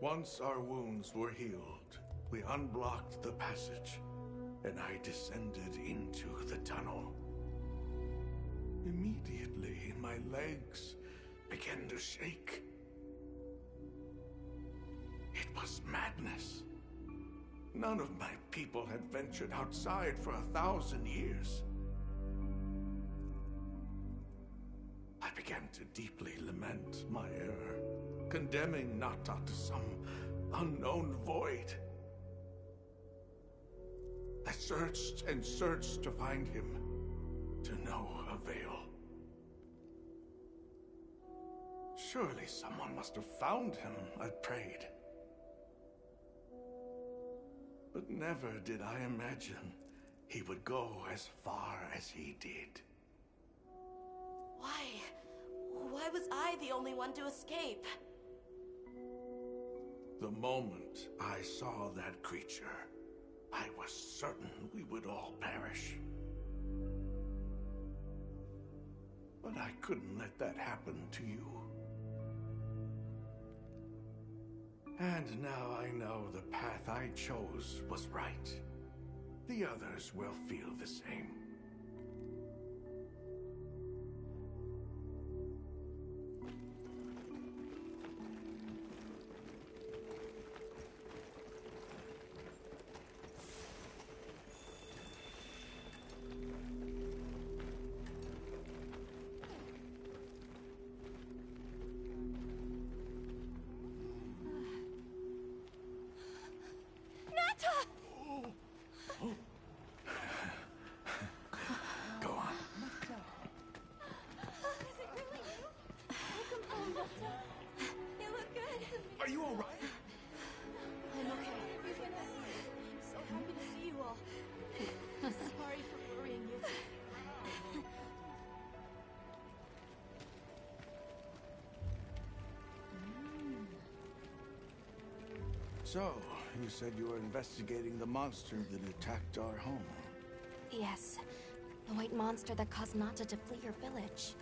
Once our wounds were healed, we unblocked the passage, and I descended into the tunnel. Immediately, my legs began to shake. It was madness. None of my people had ventured outside for 1,000 years. I began to deeply lament my error, condemning Nata to some unknown void. I searched and searched to find him, to no avail. Surely someone must have found him, I prayed. But never did I imagine he would go as far as he did. Why? Why was I the only one to escape? The moment I saw that creature, I was certain we would all perish. But I couldn't let that happen to you. And now I know the path I chose was right. The others will feel the same. So, you said you were investigating the monster that attacked our home. Yes. The white monster that caused Nata to flee your village.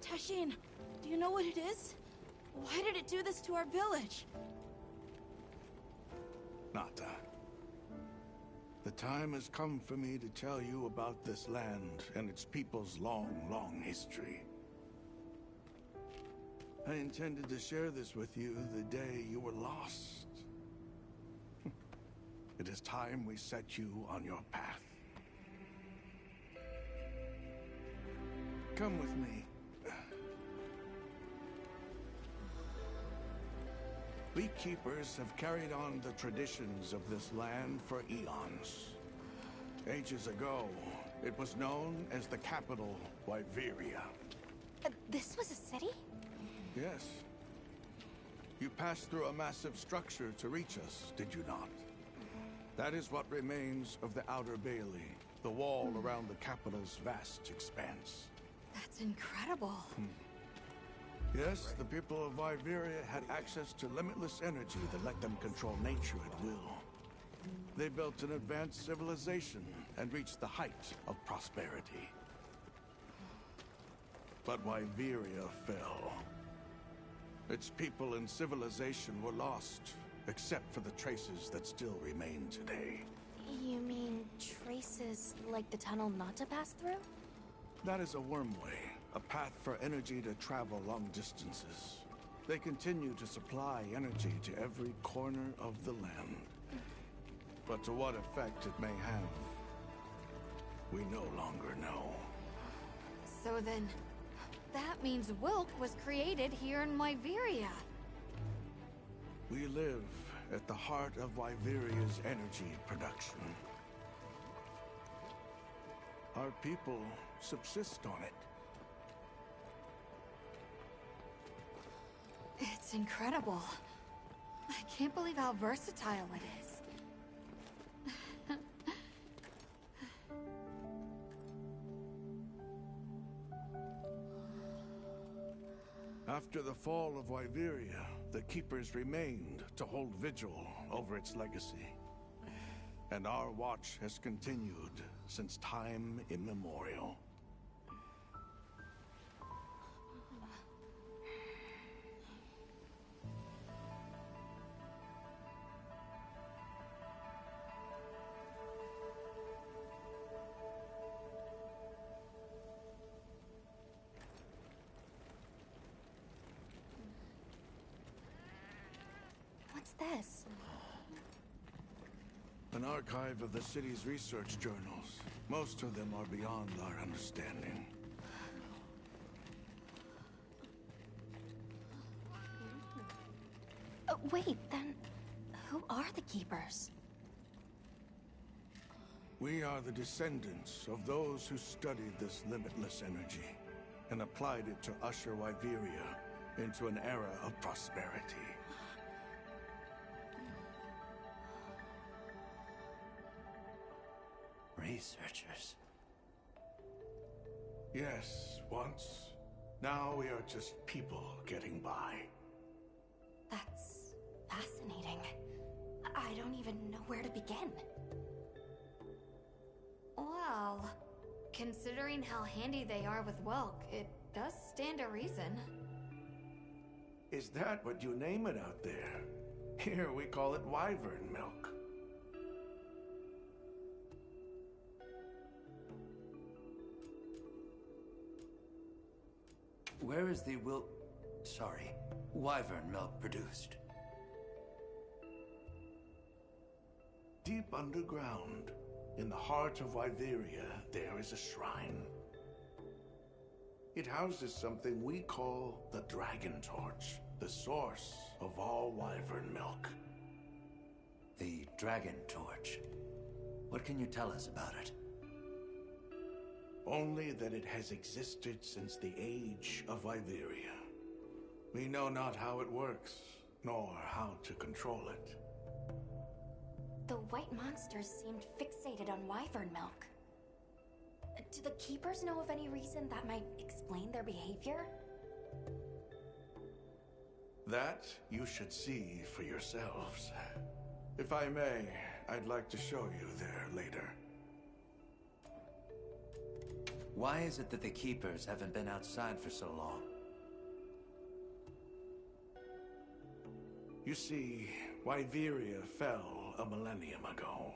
Tashin, do you know what it is? Why did it do this to our village? Nata. The time has come for me to tell you about this land and its people's long, long history. I intended to share this with you the day you were lost. It is time we set you on your path. Come with me. We keepers have carried on the traditions of this land for eons. Ages ago, it was known as the capital, Wyveria. This was a city? Yes. You passed through a massive structure to reach us, did you not? That is what remains of the Outer Bailey, the wall around the capital's vast expanse. That's incredible. Yes, the people of Wyveria had access to limitless energy that let them control nature at will. They built an advanced civilization and reached the height of prosperity. But Wyveria fell. Its people and civilization were lost, except for the traces that still remain today. You mean traces like the tunnel Nata passed through? That is a wormway, a path for energy to travel long distances. They continue to supply energy to every corner of the land. But to what effect it may have, we no longer know. So then, that means Wilk was created here in Wyveria. We live at the heart of Wyveria's energy production. Our people subsist on it. It's incredible. I can't believe how versatile it is. After the fall of Wyveria, the Keepers remained to hold vigil over its legacy. And our watch has continued since time immemorial. this? An archive of the city's research journals. Most of them are beyond our understanding. Wait, then who are the Keepers? We are the descendants of those who studied this limitless energy and applied it to usher Wyveria into an era of prosperity. Researchers. Yes, once. Now we are just people getting by. That's fascinating. I don't even know where to begin. Well, considering how handy they are with Welk, it does stand to reason. Is that what you name it out there? Here we call it wyvern milk. Where is the wyvern milk produced? Deep underground, in the heart of Wyveria, there is a shrine. It houses something we call the Dragon Torch, the source of all wyvern milk. The Dragon Torch. What can you tell us about it? Only that it has existed since the age of Wyveria. We know not how it works, nor how to control it. The white monsters seemed fixated on wyvern milk. Do the Keepers know of any reason that might explain their behavior? That you should see for yourselves. If I may, I'd like to show you there later. Why is it that the Keepers haven't been outside for so long? You see, Wyveria fell a millennium ago.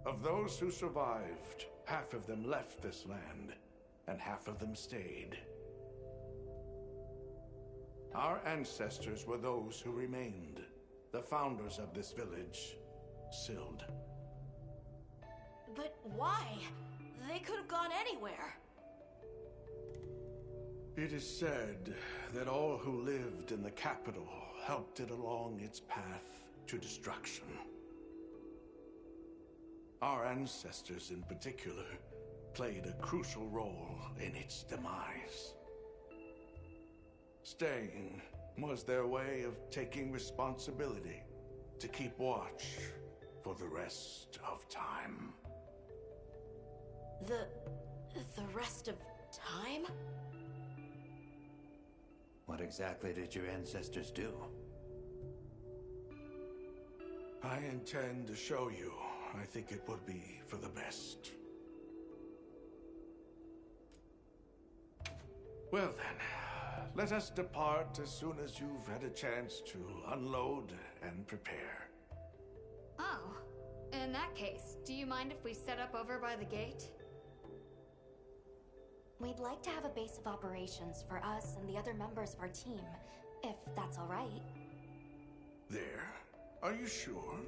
Of those who survived, half of them left this land, and half of them stayed. Our ancestors were those who remained, the founders of this village, Sild. But why? They could have gone anywhere. It is said that all who lived in the capital helped it along its path to destruction. Our ancestors in particular played a crucial role in its demise. Staying was their way of taking responsibility to keep watch for the rest of time. The rest of time? What exactly did your ancestors do? I intend to show you. I think it would be for the best. Well then, let us depart as soon as you've had a chance to unload and prepare. Oh, in that case, do you mind if we set up over by the gate? We'd like to have a base of operations for us and the other members of our team, if that's all right. There? Are you sure?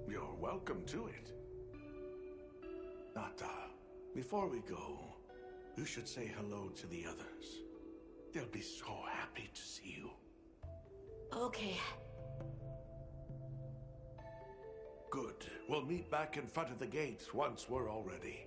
You're welcome to it. Nata, before we go, you should say hello to the others. They'll be so happy to see you. Okay. Good. We'll meet back in front of the gate once we're all ready.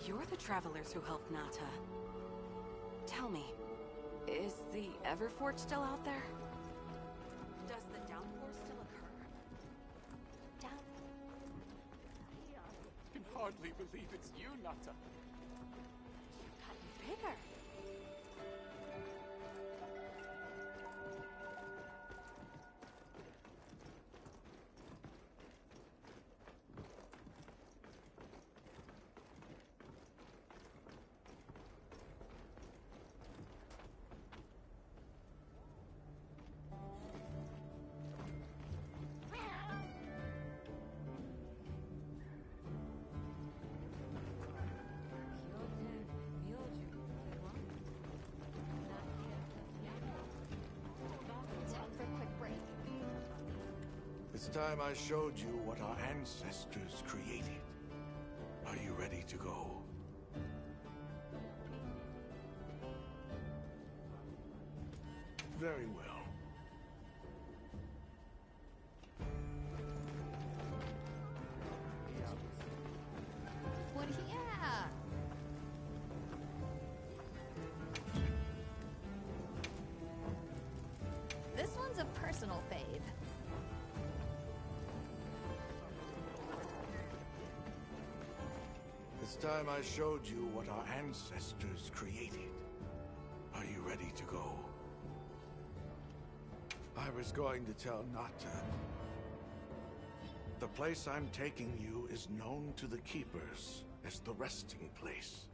you're the travelers who helped Nata. Tell me, is the Everfort still out there? Does the downpour still occur? Down. I can hardly believe it's you, Nata. You've gotten bigger. Time for a quick break. It's time I showed you what our ancestors created. Are you ready to go? Very well. What? Yeah. This one's a personal fave. It's time I showed you what our ancestors created. Are you ready to go? I was going to tell Nata. The place I'm taking you is known to the Keepers as the resting place.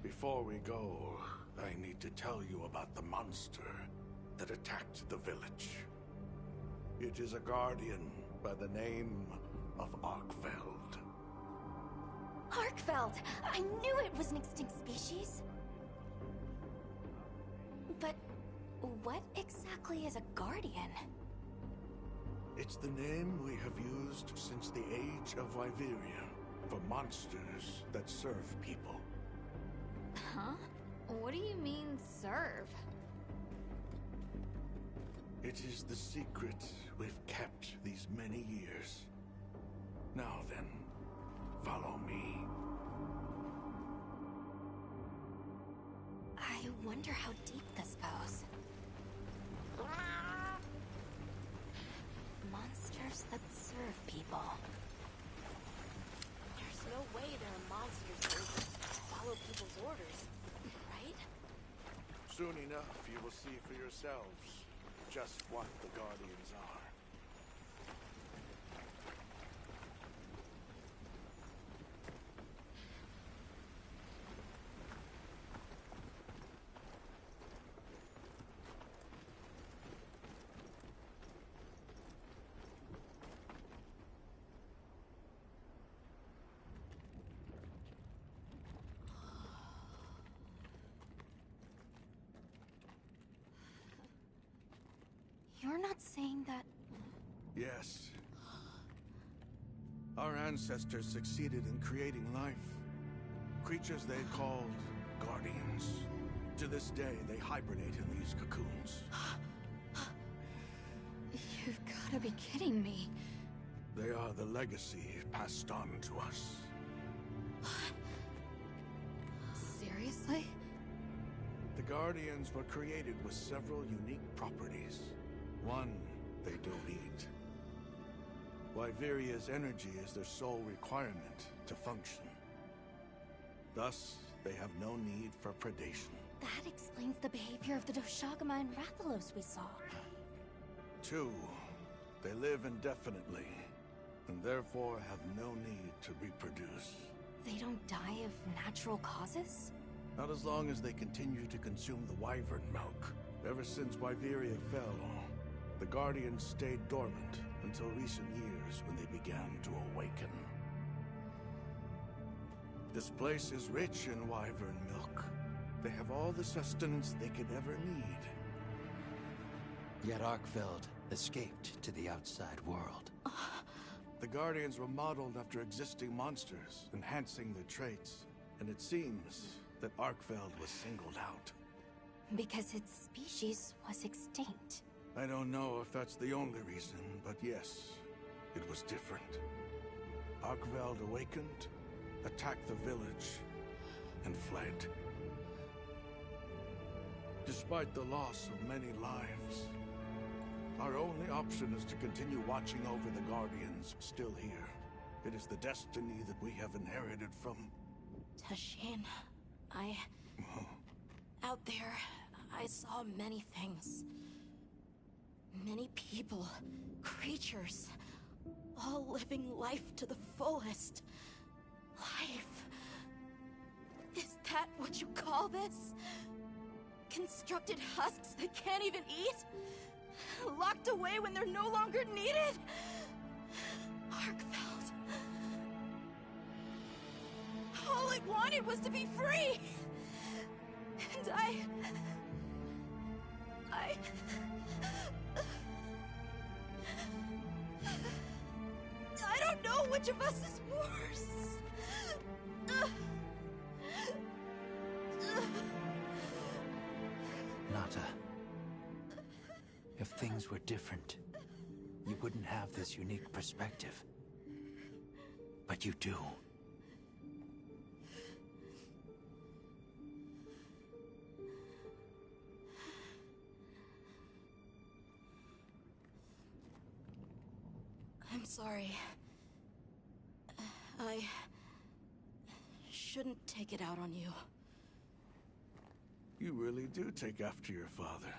Before we go, I need to tell you about the monster that attacked the village. It is a guardian by the name of Arkfeld. Arkfeld! I knew it was an extinct species! But what exactly is a guardian? It's the name we have used since the age of Wyveria for monsters that serve people. Huh? What do you mean, serve? It is the secret we've kept these many years. Now then, follow me. I wonder how deep this goes. Monsters that serve people. There's no way there are monsters that follow people's orders, right? Soon enough, you will see for yourselves just what the Guardians are. You're not saying that... Yes. Our ancestors succeeded in creating life. Creatures they called Guardians. To this day, they hibernate in these cocoons. You've gotta be kidding me. They are the legacy passed on to us. Seriously? The Guardians were created with several unique properties. One, they don't eat. Wyveria's energy is their sole requirement to function. Thus, they have no need for predation. That explains the behavior of the Doshagama and Rathalos we saw. Two, they live indefinitely, and therefore have no need to reproduce. They don't die of natural causes? Not as long as they continue to consume the wyvern milk. Ever since Wyveria fell, the Guardians stayed dormant until recent years when they began to awaken. This place is rich in wyvern milk. They have all the sustenance they could ever need. Yet Arkfeld escaped to the outside world. The Guardians were modeled after existing monsters, enhancing their traits. And it seems that Arkfeld was singled out. Because its species was extinct. I don't know if that's the only reason, but yes, it was different. Arkfeld awakened, attacked the village and fled. Despite the loss of many lives, our only option is to continue watching over the Guardians still here. It is the destiny that we have inherited from... Tashin, out there, I saw many things. Many people, creatures, all living life to the fullest. Life. Is that what you call this? Constructed husks that can't even eat? Locked away when they're no longer needed? Arkfeld. All I wanted was to be free! And I don't know which of us is worse. Nata, if things were different, you wouldn't have this unique perspective. But you do. I'm sorry. I shouldn't take it out on you. You really do take after your father.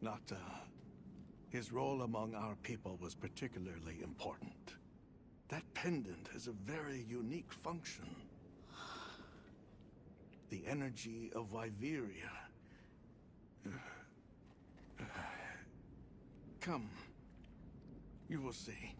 Nata, his role among our people was particularly important. That pendant has a very unique function. The energy of Wyveria. Come. You will see.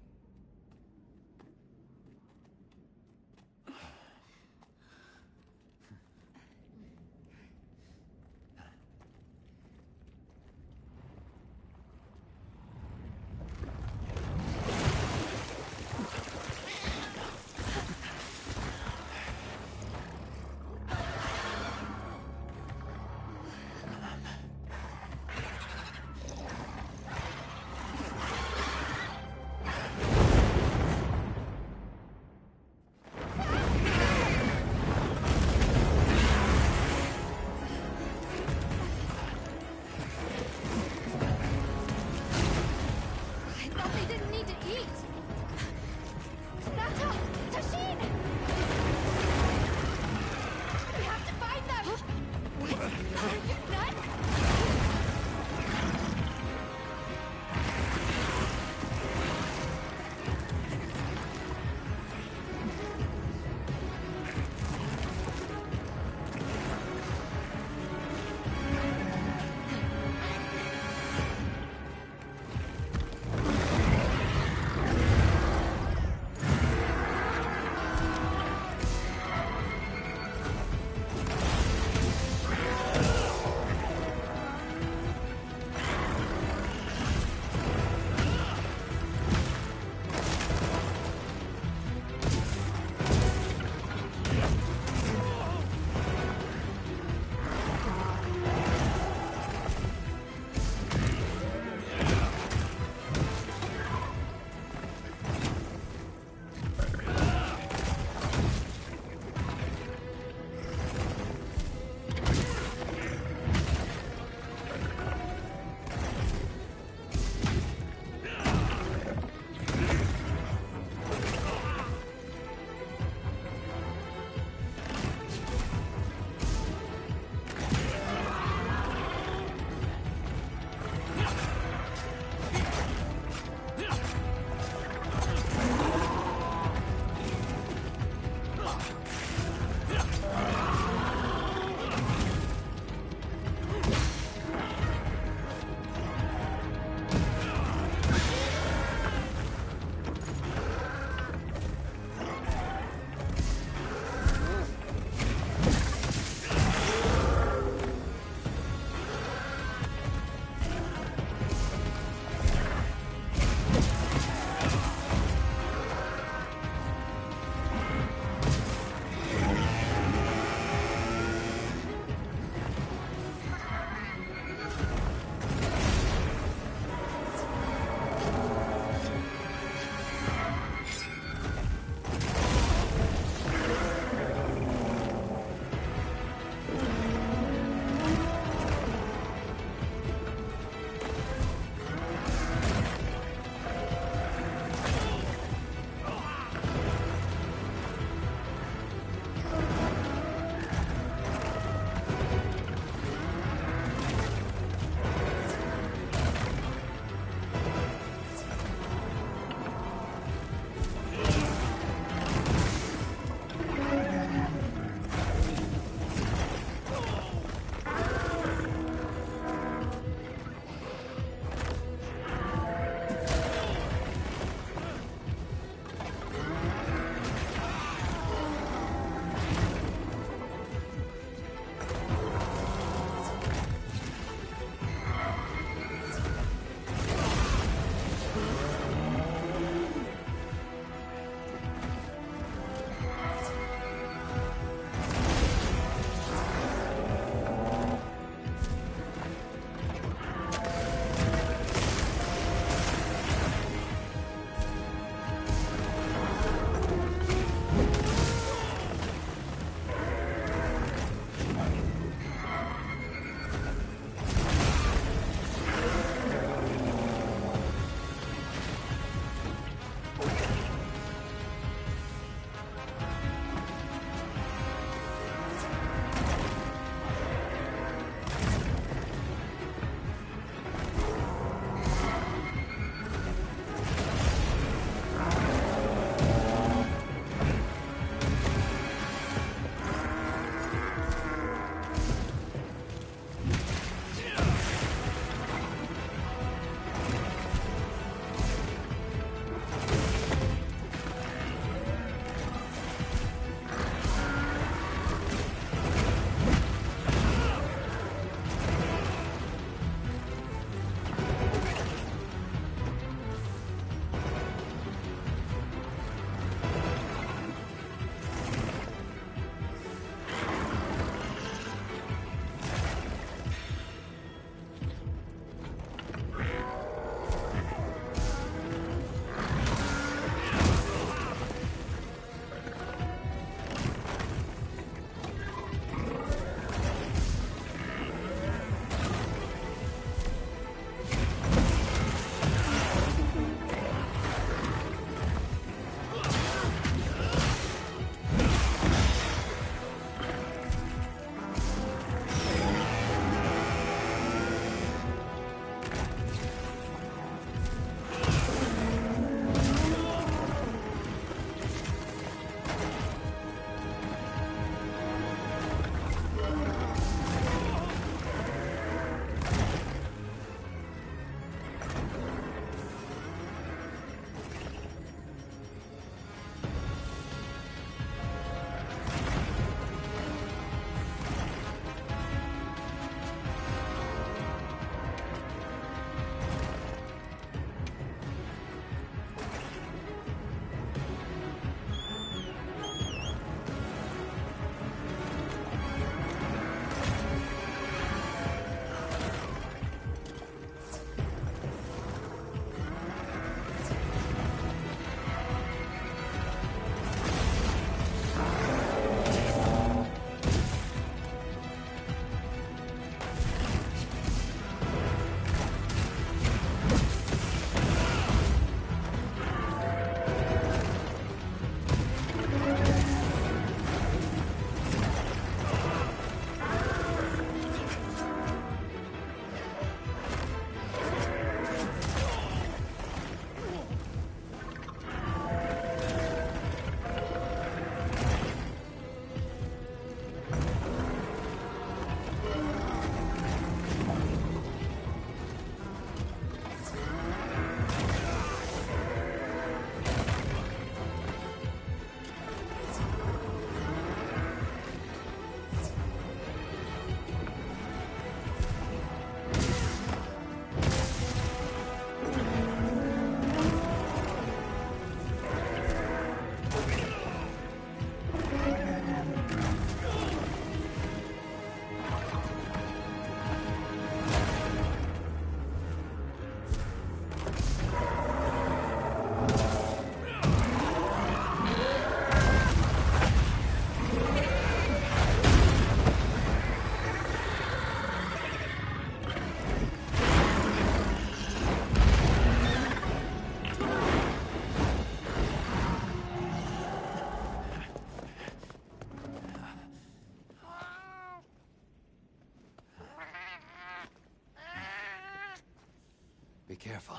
Be careful.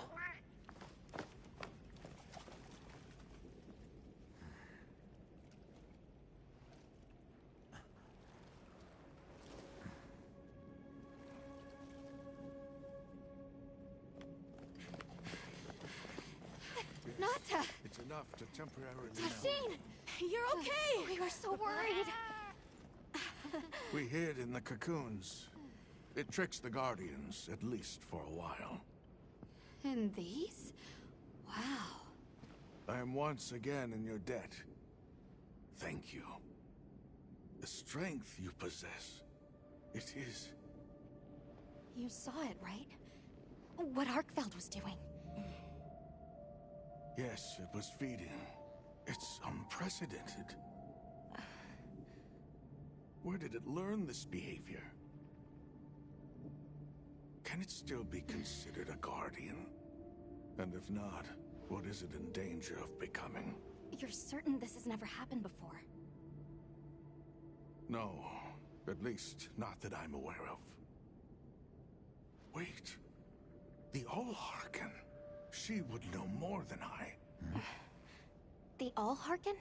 Nata! It's enough to temporarily Tashine! You're okay! We were so worried. We hid in the cocoons. It tricks the Guardians, at least for a while. And these? Wow. I am once again in your debt. Thank you. The strength you possess, it is... You saw it, right? What Arkfeld was doing. Yes, it was feeding. It's unprecedented. Where did it learn this behavior? Can it still be considered a Guardian? And if not, what is it in danger of becoming? You're certain this has never happened before? No, at least not that I'm aware of. Wait, the Allharken. She would know more than I. The Allharken?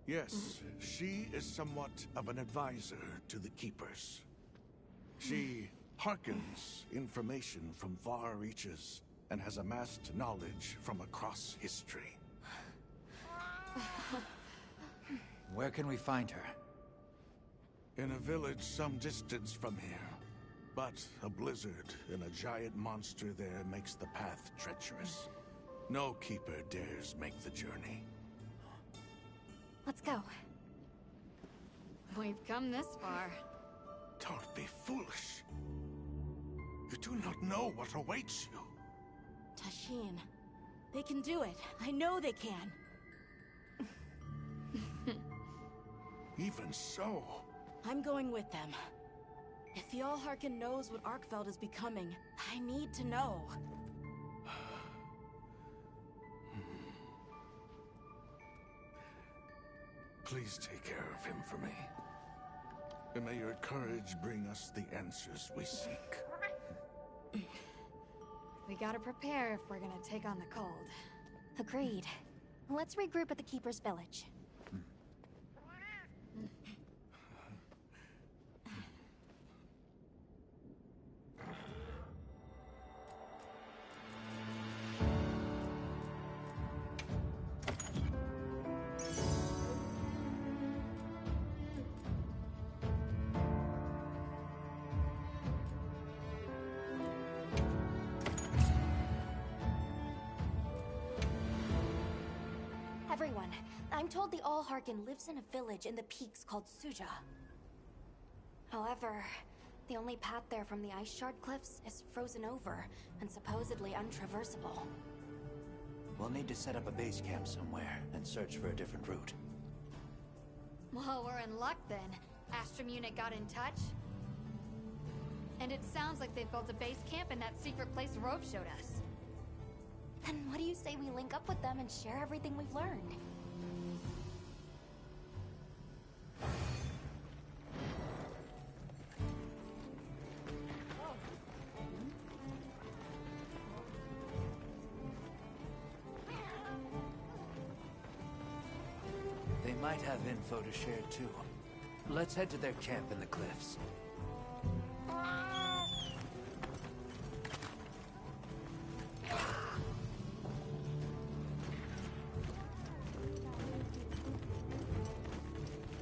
Yes, she is somewhat of an advisor to the Keepers. She hearkens information from far reaches and has amassed knowledge from across history. Where can we find her? In a village some distance from here. But a blizzard and a giant monster there makes the path treacherous. No Keeper dares make the journey. Let's go. We've come this far. Don't be foolish. You do not know what awaits you. Tashine. They can do it. I know they can. Even so, I'm going with them. If the Allharken knows what Arkfeld is becoming, I need to know. please take care of him for me. And may your courage bring us the answers we seek. We gotta prepare if we're gonna take on the cold. Agreed. Let's regroup at the Keeper's Village. Everyone, I'm told the Allharken lives in a village in the peaks called Suja. However, the only path there from the Ice Shard Cliffs is frozen over and supposedly untraversable. We'll need to set up a base camp somewhere and search for a different route. Well, we're in luck then. Astrum unit got in touch. And it sounds like they've built a base camp in that secret place Rove showed us. Then what do you say we link up with them and share everything we've learned? They might have info to share too. Let's head to their camp in the cliffs.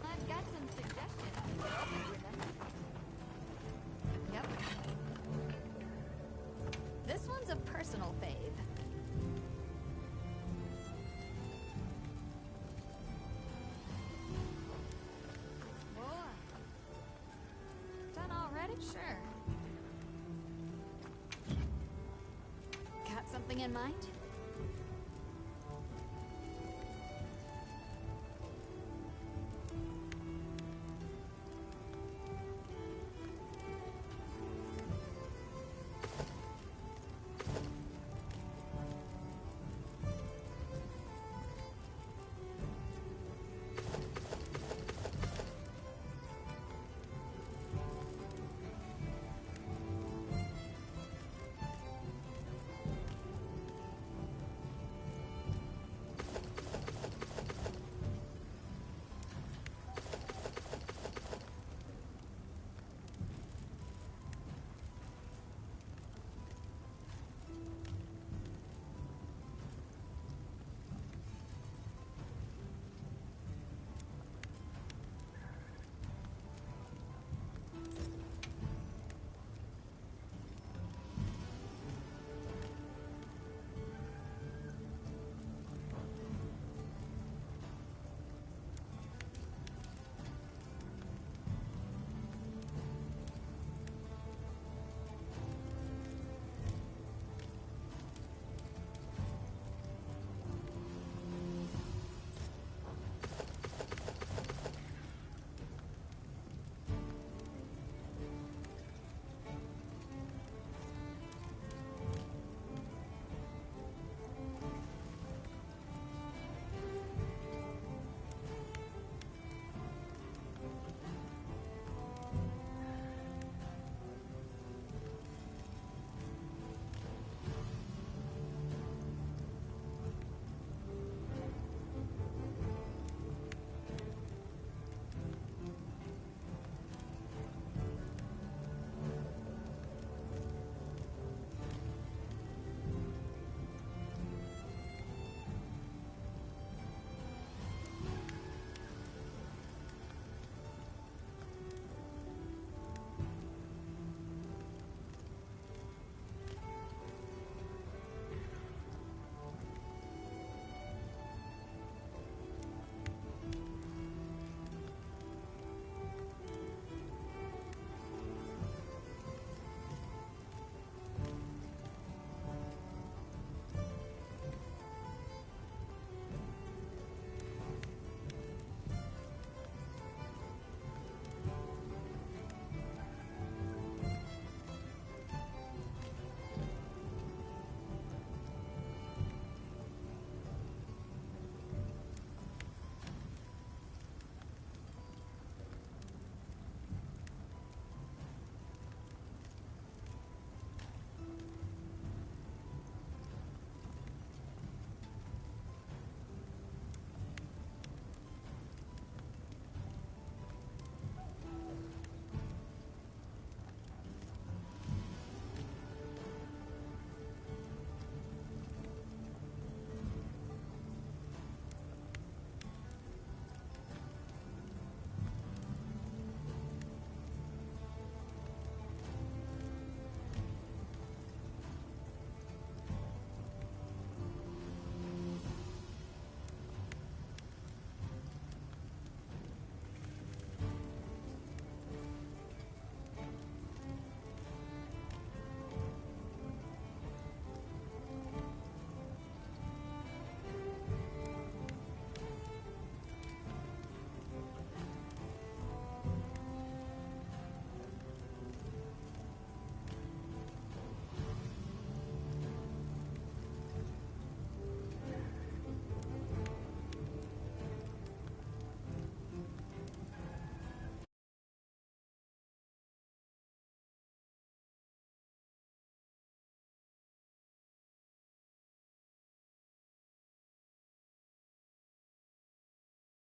I've got some suggestions. Yep. This one's a personal fave. Done already? Sure. Got something in mind?